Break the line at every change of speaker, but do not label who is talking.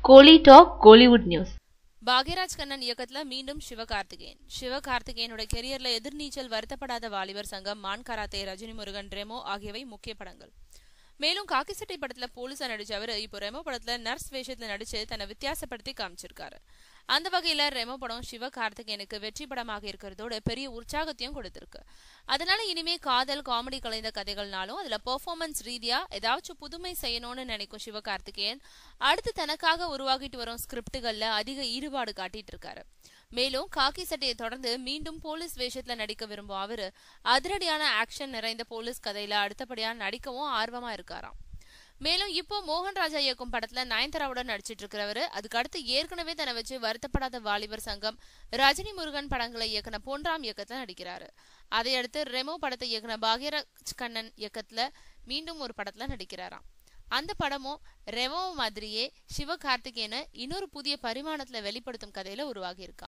கோலி talk Kollywood news.
Bhagyaraj Kannan இயக்கத்துல மீண்டும் சிவகார்த்திகேயனோட கெரியர்ல எதிர்நீச்சல் வருத்தப்படாத வாலிபர் சங்கம், மான் கராத்தே, ரஜினி முருகன், ரெமோ ஆகியவை முக்கிய படங்கள். மேலும் காக்கி சட்டை படத்துல போலீஸா நடிச்சவர் இப்போ ரெமோ படத்துல நர்ஸ் வேஷத்துல நடிச்சு தன்னை வித்தியாசப்படுத்தி காமிச்சிருக்காரு. அந்த வகையில ரெமோ படம் சிவகார்த்திகேயனுக்கு வெற்றி படமாக இருக்கிறதோட பெரிய உற்சாகத்தையும் கொடுத்திருக்கு. அதனால இனிமே காதல், காமெடி கலைந்த கதைகள்னாலும் அதுல பெர்ஃபார்மன்ஸ் ரீதியா ஏதாச்சும் புதுமை செய்யணும்னு நினைக்கும் சிவகார்த்திகேயன் அடுத்து தனக்காக உருவாகிட்டு வரும் ஸ்கிரிப்டுகள்ல அதிக ஈடுபாடு காட்டிட்டு இருக்காரு. மேலும் காக்கி சட்டையை தொடர்ந்து மீண்டும் போலீஸ் வேஷத்துல நடிக்க விரும்பும் அவரு அதிரடியான ஆக்ஷன் நிறைந்த போலீஸ் கதையில அடுத்தபடியா நடிக்கவும் ஆர்வமா இருக்காராம். மேலும் இப்போ மோகன் ராஜா இயக்கும் படத்துல நயன்தாராவுடன் நடிச்சிட்டு இருக்கிறவரு அதுக்கு அடுத்து ஏற்கனவே தன்னை வச்சு வருத்தப்படாத வாலிபர் சங்கம், ரஜினி முருகன் படங்களை இயக்குன பொன்ராம் இயக்கத்துல நடிக்கிறாரு. அதையடுத்து ரெமோ படத்தை இயக்குன பாக்யராஜ் கண்ணன் இயக்கத்துல மீண்டும் ஒரு படத்துல நடிக்கிறாராம். அந்த படமும் ரெமோ மாதிரியே சிவகார்த்திகேயனை இன்னொரு புதிய பரிமாணத்துல வெளிப்படுத்தும் கதையில உருவாகி இருக்கா.